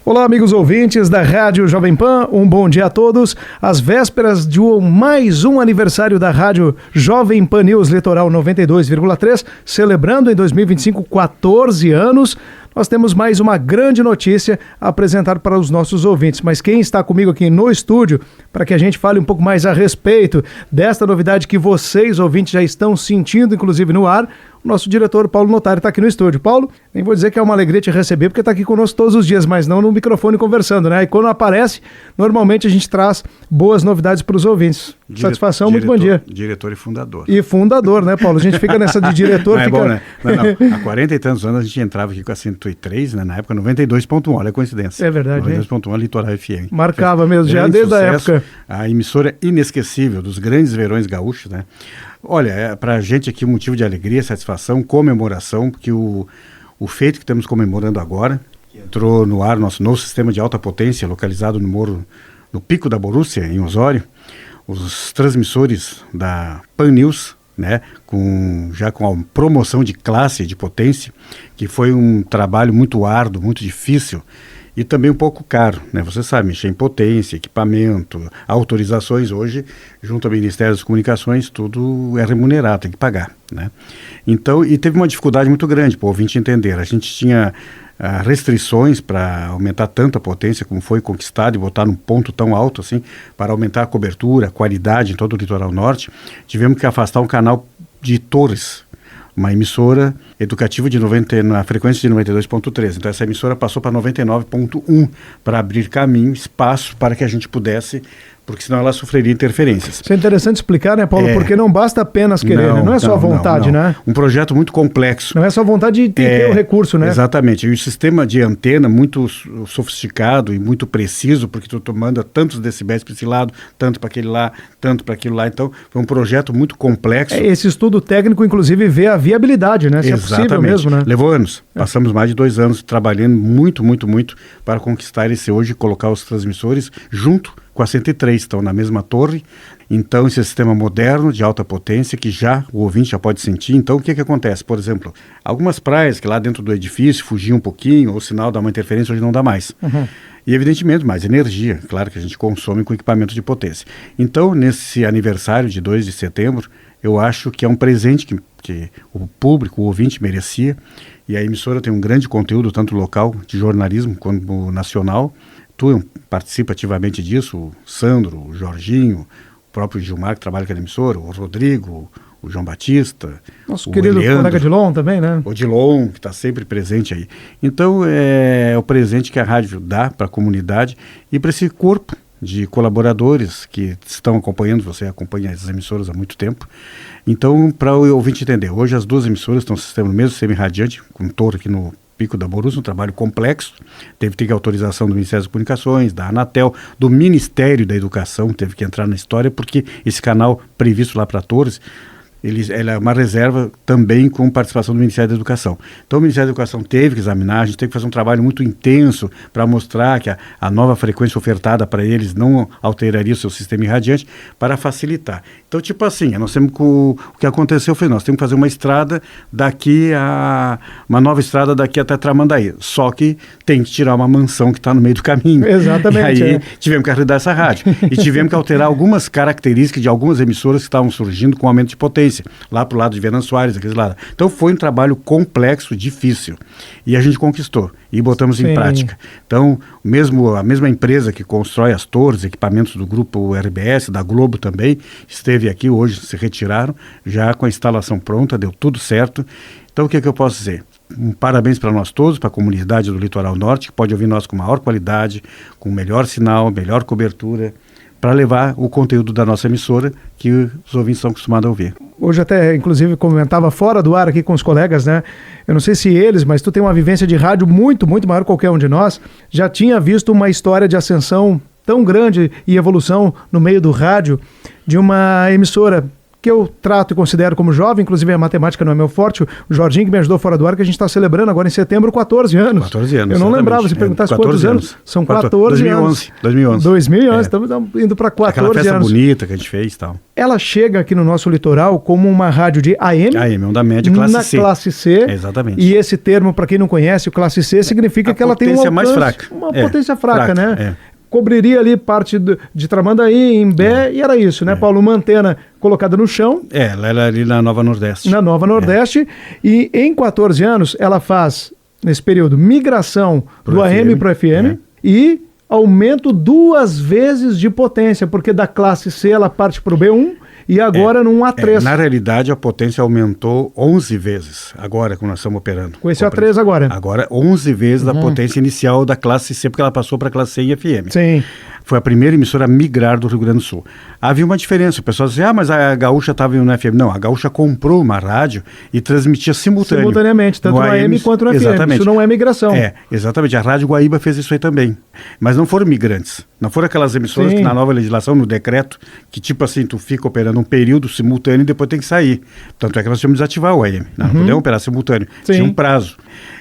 Olá, amigos ouvintes da Rádio Jovem Pan, um bom dia a todos. Às vésperas de mais um aniversário da Rádio Jovem Pan News Litoral 92,3, celebrando em 2025 14 anos, nós temos mais uma grande notícia a apresentar para os nossos ouvintes. Mas quem está comigo aqui no estúdio, para que a gente fale um pouco mais a respeito desta novidade que vocês, ouvintes, já estão sentindo, inclusive no ar, o nosso diretor Paulo Notari está aqui no estúdio. Paulo, nem vou dizer que é uma alegria te receber, porque está aqui conosco todos os dias, mas não no microfone conversando, né? E quando aparece, normalmente a gente traz boas novidades para os ouvintes. Satisfação, muito bom dia. Diretor e fundador. E fundador, né, Paulo? A gente fica nessa de diretor. Não, fica... é bom, né? Não. Há 40 e tantos anos a gente entrava aqui com a 103, né? Na época 92.1, olha a coincidência. É verdade, 92.1, Litoral FM. Marcava mesmo, já desde a época. A emissora inesquecível dos grandes verões gaúchos, né? Olha, é pra gente aqui um motivo de alegria, satisfação, comemoração, porque o feito que estamos comemorando agora, entrou no ar nosso novo sistema de alta potência, localizado no morro, no Pico da Borússia, em Osório, os transmissores da Pan News, né, já com a promoção de classe, de potência, que foi um trabalho muito árduo, muito difícil, e também um pouco caro, né? Você sabe, mexer em potência, equipamento, autorizações hoje, junto ao Ministério das Comunicações, tudo é remunerado, tem que pagar, né? Então, e teve uma dificuldade muito grande para o ouvinte entender. A gente tinha restrições para aumentar tanta potência como foi conquistado e botar num ponto tão alto assim, para aumentar a cobertura, a qualidade em todo o litoral norte. Tivemos que afastar um canal de Torres, uma emissora educativa na frequência de 92.3. Então essa emissora passou para 99.1 para abrir caminho, espaço para que a gente pudesse, porque senão ela sofreria interferências. Isso é interessante explicar, né, Paulo? Porque não basta apenas querer, não é só vontade, né? Um projeto muito complexo. Não é só vontade de ter o recurso, né? Exatamente. E o sistema de antena muito sofisticado e muito preciso, porque tu manda tantos decibéis para esse lado, tanto para aquele lá, tanto para aquilo lá. Então, foi um projeto muito complexo. Esse estudo técnico, inclusive, vê a viabilidade, né? Se Exatamente. É possível mesmo, né? Levou anos. Passamos mais de 2 anos trabalhando muito para conquistar esse hoje e colocar os transmissores junto com a 103, estão na mesma torre. Então, esse sistema moderno, de alta potência, que o ouvinte já pode sentir. Então, o que acontece? Por exemplo, algumas praias que lá dentro do edifício fugiam um pouquinho, ou o sinal dá uma interferência, hoje não dá mais. Uhum. E, evidentemente, mais energia, claro, que a gente consome com equipamento de potência. Então, nesse aniversário de 2 de setembro, eu acho que é um presente que o público, o ouvinte merecia. E a emissora tem um grande conteúdo, tanto local, de jornalismo, quanto nacional. Tu participa ativamente disso, o Sandro, o Jorginho, o próprio Gilmar, que trabalha com a emissora, o Rodrigo, o João Batista, nosso querido colega Dilon também, né? O Dilon, que está sempre presente aí. Então, é o presente que a rádio dá para a comunidade e para esse corpo de colaboradores que estão acompanhando, você acompanha as emissoras há muito tempo. Então, para o ouvinte entender, hoje as 2 emissoras estão no mesmo sistema radiante, com torre aqui no Pico da Borússia, um trabalho complexo, teve que ter autorização do Ministério das Comunicações, da Anatel, do Ministério da Educação, teve que entrar na história, porque esse canal previsto lá para Torres, ela é uma reserva também com participação do Ministério da Educação. Então o Ministério da Educação teve que examinar, a gente teve que fazer um trabalho muito intenso para mostrar que a nova frequência ofertada para eles não alteraria o seu sistema irradiante, para facilitar. Então, tipo assim, nós temos o que aconteceu foi, nós temos que fazer uma estrada uma nova estrada daqui até Tramandaí, só que tem que tirar uma mansão que está no meio do caminho. Exatamente. E aí tivemos que arredar essa rádio. E tivemos que alterar algumas características de algumas emissoras que estavam surgindo com aumento de potência, lá para o lado de Venâncio Soares, aqueles lá. Então foi um trabalho complexo, difícil, e a gente conquistou e botamos em prática. Então, a mesma empresa que constrói as torres, equipamentos do grupo RBS, da Globo também, esteve aqui hoje, se retiraram, já com a instalação pronta, deu tudo certo. Então, o que eu posso dizer? Parabéns para nós todos, para a comunidade do Litoral Norte, que pode ouvir nós com maior qualidade, com melhor sinal, melhor cobertura, para levar o conteúdo da nossa emissora que os ouvintes estão acostumados a ouvir. Hoje até, inclusive, comentava fora do ar aqui com os colegas, né? Eu não sei se eles, mas tu tem uma vivência de rádio muito, muito maior que qualquer um de nós. Já tinha visto uma história de ascensão tão grande e evolução no meio do rádio de uma emissora que eu trato e considero como jovem, inclusive a matemática não é meu forte, o Jorginho que me ajudou fora do ar, que a gente está celebrando agora em setembro 14 anos. 14 anos. Eu não lembrava, se perguntasse quantos anos. São 14 anos. 2011. Estamos indo para 14 Aquela festa anos. bonita que a gente fez e tal. Ela chega aqui no nosso litoral como uma rádio de AM. AM, onda média, classe C. Na classe C. Exatamente. E esse termo, para quem não conhece, o classe C significa que ela tem um alcance, mais fraca. Uma potência fraca, né? É. Cobriria ali parte de Tramandaí, Imbé, e era isso, né, Paulo? Uma antena colocada no chão. Ela era ali na Nova Nordeste. Na Nova Nordeste. E em 14 anos, ela faz, nesse período, migração do AM para o FM e aumento 2 vezes de potência, porque da classe C ela parte para o B1 e agora num A3. Na realidade, a potência aumentou 11 vezes, agora que nós estamos operando. Com esse A3 agora. Agora, 11 vezes da potência inicial da classe C, porque ela passou para a classe C e FM. Sim. Foi a primeira emissora a migrar do Rio Grande do Sul. Havia uma diferença, o pessoal dizia, mas a Gaúcha estava no FM. Não, a Gaúcha comprou uma rádio e transmitia simultaneamente, tanto no AM quanto no FM. Exatamente. Isso não é migração. Exatamente. A Rádio Guaíba fez isso aí também. Mas não foram migrantes. Não foram aquelas emissoras que na nova legislação, no decreto, que tipo assim, tu fica operando um período simultâneo e depois tem que sair. Tanto é que nós tínhamos que desativar o AM. Não podemos operar simultâneo. Tinha um prazo.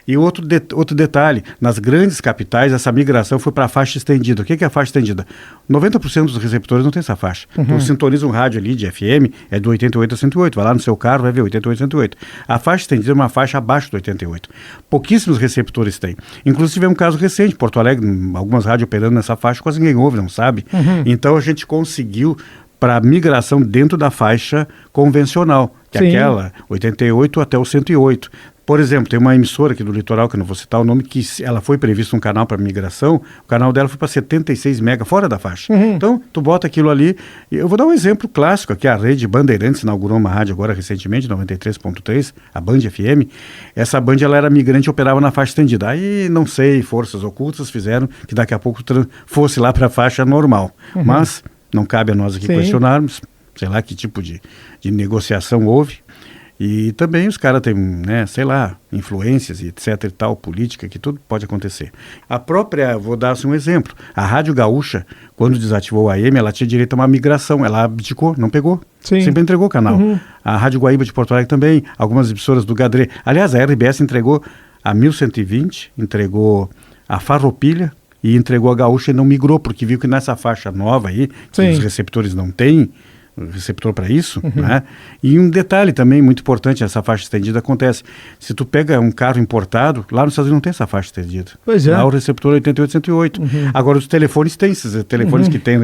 E outro detalhe, nas grandes capitais, essa migração foi para a faixa estendida. O que é a faixa estendida? 90% dos receptores não tem essa faixa. Tu sintoniza um rádio ali de FM, é do 88 a 108. Vai lá no seu carro, vai ver 88 a 108. A faixa estendida é uma faixa abaixo do 88. Pouquíssimos receptores têm. Inclusive é um caso recente, Porto Alegre, algumas rádios operando nessa faixa, quase ninguém ouve, não sabe? Então a gente conseguiu para migração dentro da faixa convencional, que é aquela 88 até o 108. Por exemplo, tem uma emissora aqui do litoral, que eu não vou citar o nome, que ela foi prevista um canal para migração, o canal dela foi para 76 mega, fora da faixa. Então, tu bota aquilo ali, e eu vou dar um exemplo clássico aqui, a rede Bandeirantes inaugurou uma rádio agora recentemente, 93.3, a Band FM. Essa Band, ela era migrante e operava na faixa estendida. Aí, não sei, forças ocultas fizeram que daqui a pouco fosse lá para a faixa normal. Mas não cabe a nós aqui questionarmos, sei lá que tipo de negociação houve. E também os caras têm, né, sei lá, influências e etc e tal, política, que tudo pode acontecer. A própria, vou dar assim um exemplo, a Rádio Gaúcha, quando desativou a AM, ela tinha direito a uma migração, ela abdicou, não pegou, sempre entregou o canal. A Rádio Guaíba de Porto Alegre também, algumas emissoras do Gadré. Aliás, a RBS entregou a 1120, entregou a Farroupilha e entregou a Gaúcha e não migrou, porque viu que nessa faixa nova aí, que os receptores não têm, receptor para isso, né? E um detalhe também muito importante, essa faixa estendida acontece, se tu pega um carro importado, lá nos Estados Unidos não tem essa faixa estendida. Pois é. Lá o receptor é 88-108. Agora os telefones têm, esses telefones que tem,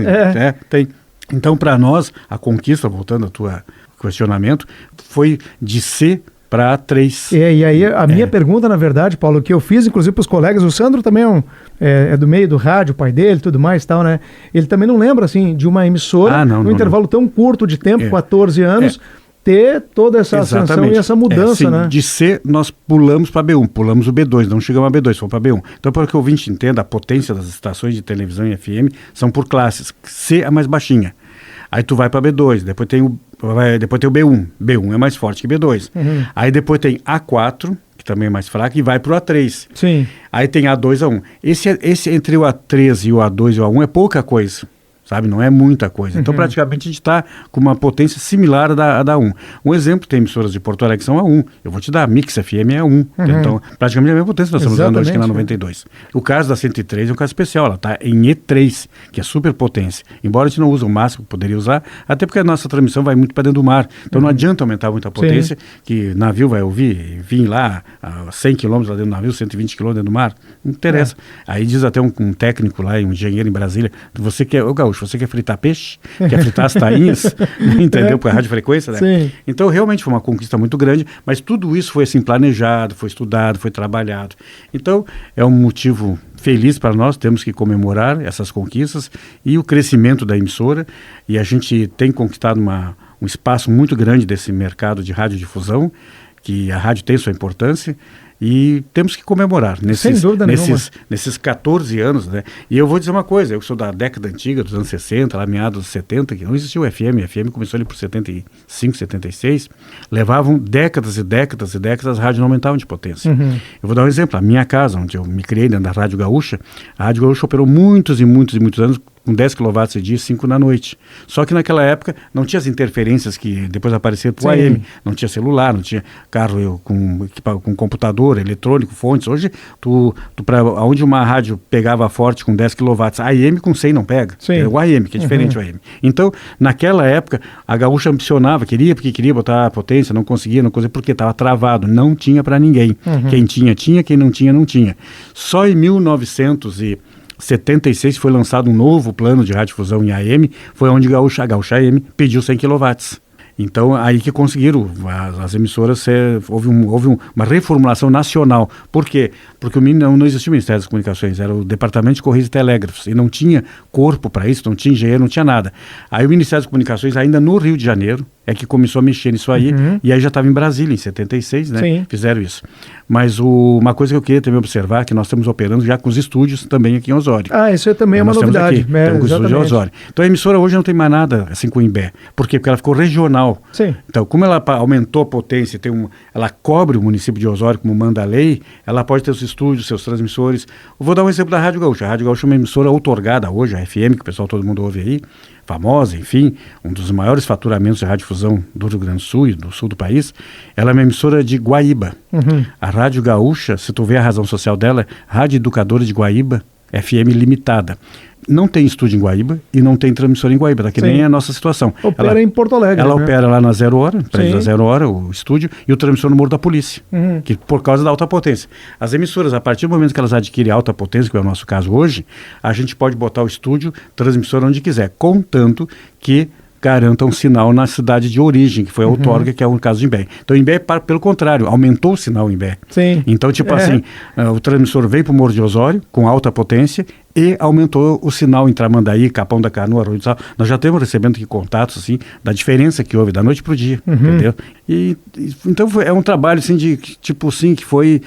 tem. Então para nós, a conquista, voltando ao teu questionamento, foi de C para 3. E aí a minha pergunta, na verdade, Paulo, que eu fiz inclusive para os colegas, o Sandro também é do meio do rádio, o pai dele, tudo mais e tal, né? Ele também não lembra, assim, de uma emissora, num intervalo tão curto de tempo, 14 anos, ter toda essa ascensão e essa mudança, né? De C, nós pulamos para B1, pulamos o B2, não chegamos a B2, fomos para B1. Então, para que o ouvinte entenda, a potência das estações de televisão e FM são por classes. C é a mais baixinha. Aí tu vai para B2, depois tem o B1. B1 é mais forte que B2. Aí depois tem A4, que também é mais fraco, e vai para o A3. Sim. Aí tem A2 A1. Esse entre o A3 e o A2 e o A1 é pouca coisa, sabe? Não é muita coisa. Então, praticamente, a gente está com uma potência similar à da A1. Um exemplo, tem emissoras de Porto Alegre que são A1. Eu vou te dar, a Mix FM é A1. Então, praticamente a mesma potência que nós estamos usando hoje aqui na 92. O caso da 103 é um caso especial. Ela está em E3, que é super potência. Embora a gente não use o máximo que poderia usar, até porque a nossa transmissão vai muito para dentro do mar. Então, não adianta aumentar muito a potência, que navio vai ouvir, vir lá a 100 km lá dentro do navio, 120 km dentro do mar. Não interessa. Aí diz até um técnico lá, um engenheiro em Brasília, você quer, ô Gaúcho, você quer fritar peixe? Quer fritar as tainhas? Entendeu? Por a radiofrequência, né? Sim. Então, realmente foi uma conquista muito grande, mas tudo isso foi assim planejado, foi estudado, foi trabalhado. Então, é um motivo feliz para nós, temos que comemorar essas conquistas e o crescimento da emissora, e a gente tem conquistado um espaço muito grande desse mercado de radiodifusão, que a rádio tem sua importância, e temos que comemorar nesses 14 anos, né? E eu vou dizer uma coisa, eu sou da década antiga, dos anos 60, lá meados dos 70, que não existia o FM começou ali por 75, 76, levavam décadas e décadas e décadas, as rádios não aumentavam de potência. Eu vou dar um exemplo, a minha casa, onde eu me criei dentro da Rádio Gaúcha, a Rádio Gaúcha operou muitos e muitos e muitos anos com 10 kW de dia e 5 na noite. Só que naquela época não tinha as interferências que depois apareceram para o AM. Não tinha celular, não tinha carro com computador, eletrônico, fontes. Hoje, onde uma rádio pegava forte com 10 kW, a AM com 100 não pega. É o AM, que é diferente do AM. Então, naquela época, a Gaúcha ambicionava, porque queria botar a potência, não conseguia, porque estava travado, não tinha para ninguém. Quem tinha, quem não tinha, não tinha. Só em 1976 foi lançado um novo plano de radiodifusão em AM, foi onde a Gaúcha AM pediu 100 kW. Então, aí que conseguiram, as emissoras, houve uma reformulação nacional. Por quê? Porque não existia o Ministério das Comunicações, era o Departamento de Correios e Telégrafos, e não tinha corpo para isso, não tinha engenheiro, não tinha nada. Aí o Ministério das Comunicações, ainda no Rio de Janeiro, é que começou a mexer nisso aí, e aí já estava em Brasília, em 76, né? Sim. Fizeram isso. Mas uma coisa que eu queria também observar, que nós estamos operando já com os estúdios também aqui em Osório. Isso também é uma novidade. Temos com os estúdios em Osório. Então a emissora hoje não tem mais nada assim com o Imbé. Por quê? Porque ela ficou regional. Sim. Então, como ela aumentou a potência, ela cobre o município de Osório como manda a lei, ela pode ter os estúdios, seus transmissores. Eu vou dar um exemplo da Rádio Gaúcha. A Rádio Gaúcha é uma emissora outorgada hoje, a FM, que o pessoal todo mundo ouve aí, famosa, enfim, um dos maiores faturamentos de radiodifusão do Rio Grande do Sul e do sul do país. Ela é uma emissora de Guaíba. A Rádio Gaúcha, se tu vê a razão social dela, Rádio Educadora de Guaíba, FM limitada. Não tem estúdio em Guaíba e não tem transmissora em Guaíba, daqui nem é a nossa situação. Opera em Porto Alegre. Ela opera lá na 0 Hora, da 0 Hora, o estúdio, e o transmissor no Morro da Polícia, que por causa da alta potência. As emissoras, a partir do momento que elas adquirem alta potência, que é o nosso caso hoje, a gente pode botar o estúdio, transmissor onde quiser, contanto que garanta um sinal na cidade de origem, que foi a outorga, que é o caso de Imbé. Então, Imbé, pelo contrário, aumentou o sinal em Imbé. Sim. Então, assim, o transmissor veio para o Morro de Osório, com alta potência, e aumentou o sinal em Tramandaí, Capão da Canoa, Arroio do Sal. Nós já estamos recebendo aqui contatos, assim, da diferença que houve da noite para o dia, entendeu? Então, é um trabalho, assim, que foi,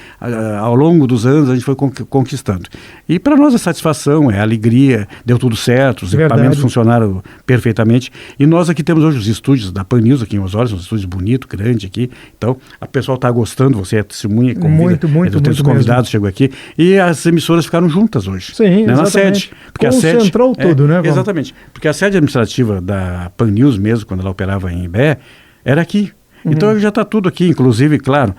ao longo dos anos, a gente foi conquistando. E para nós a satisfação, a alegria, deu tudo certo, os equipamentos funcionaram perfeitamente. E nós aqui temos hoje os estúdios da Pan News aqui em Osório, são estúdios bonitos, grandes aqui. Então, a pessoa está gostando, você é testemunha, convida. Muito os convidados chegou aqui. E as emissoras ficaram juntas hoje. Sim, na sede. Porque concentrou tudo, né? Exatamente. Porque a sede administrativa da Pan News mesmo, quando ela operava em Imbé, era aqui. Então já está tudo aqui, inclusive, claro,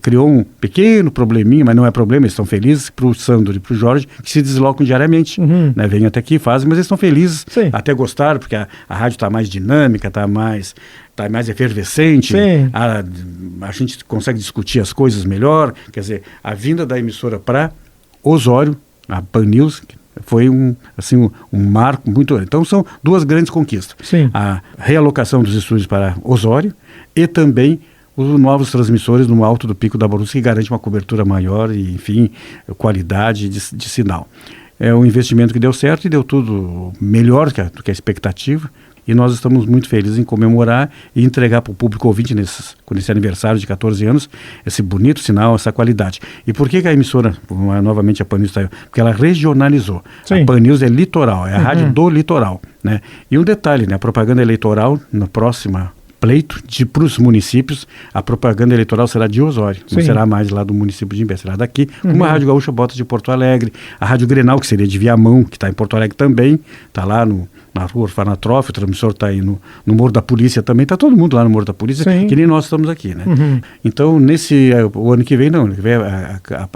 criou um pequeno probleminha, mas não é problema, eles estão felizes para o Sandro e para o Jorge, que se deslocam diariamente, né? Vêm até aqui, fazem, mas eles estão felizes, até gostaram, porque a rádio está mais dinâmica, está mais efervescente, a gente consegue discutir as coisas melhor, quer dizer, a vinda da emissora para Osório, a Pan News, foi um marco muito grande. Então são duas grandes conquistas. A realocação dos estúdios para Osório e também os novos transmissores no alto do Pico da Borussia, que garante uma cobertura maior e, enfim, qualidade de sinal. É um investimento que deu certo e deu tudo melhor do que a expectativa. E nós estamos muito felizes em comemorar e entregar para o público ouvinte nesse aniversário de 14 anos esse bonito sinal, essa qualidade. E por que a emissora, novamente a Pan News, porque ela regionalizou. A Pan News é litoral, é a rádio do litoral, né? E um detalhe, né? A propaganda eleitoral na próxima pleito para os municípios, a propaganda eleitoral será de Osório, não será mais lá do município de Imbé, será daqui, como a Rádio Gaúcha bota de Porto Alegre, a Rádio Grenal, que seria de Viamão, que está em Porto Alegre também, está lá na rua Orfanatrofe, o transmissor está aí no Morro da Polícia também, está todo mundo lá no Morro da Polícia, que nem nós estamos aqui, né? Então, o ano que vem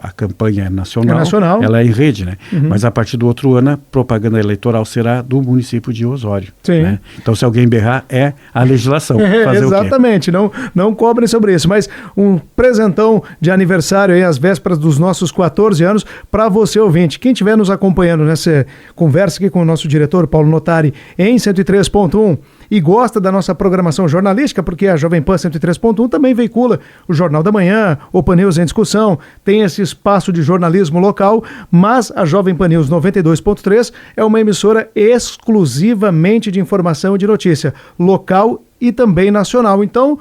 a campanha é nacional, ela é em rede, né? Mas a partir do outro ano, a propaganda eleitoral será do município de Osório. Né? Então, se alguém berrar, é a legislação. Fazer exatamente, não cobrem sobre isso, mas um presentão de aniversário aí, às vésperas dos nossos 14 anos, para você ouvinte. Quem estiver nos acompanhando nessa conversa aqui com o nosso diretor, Paulo Notari, em 103.1 e gosta da nossa programação jornalística, porque a Jovem Pan 103.1 também veicula o Jornal da Manhã, o Pan News em Discussão, tem esse espaço de jornalismo local, mas a Jovem Pan News 92.3 é uma emissora exclusivamente de informação e de notícia local e também nacional. Então,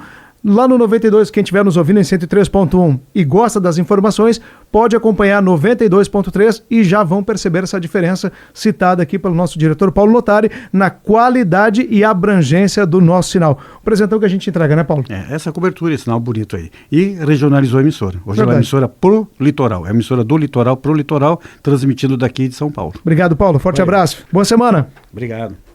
lá no 92, quem estiver nos ouvindo em 103.1 e gosta das informações, pode acompanhar 92.3 e já vão perceber essa diferença citada aqui pelo nosso diretor Paulo Notari na qualidade e abrangência do nosso sinal. O presentão que a gente entrega, né, Paulo? Essa cobertura, esse sinal bonito aí. E regionalizou a emissora. Hoje ela é uma emissora pro litoral. É a emissora do litoral pro litoral, transmitindo daqui de São Paulo. Obrigado, Paulo. Forte abraço. Boa semana. Obrigado.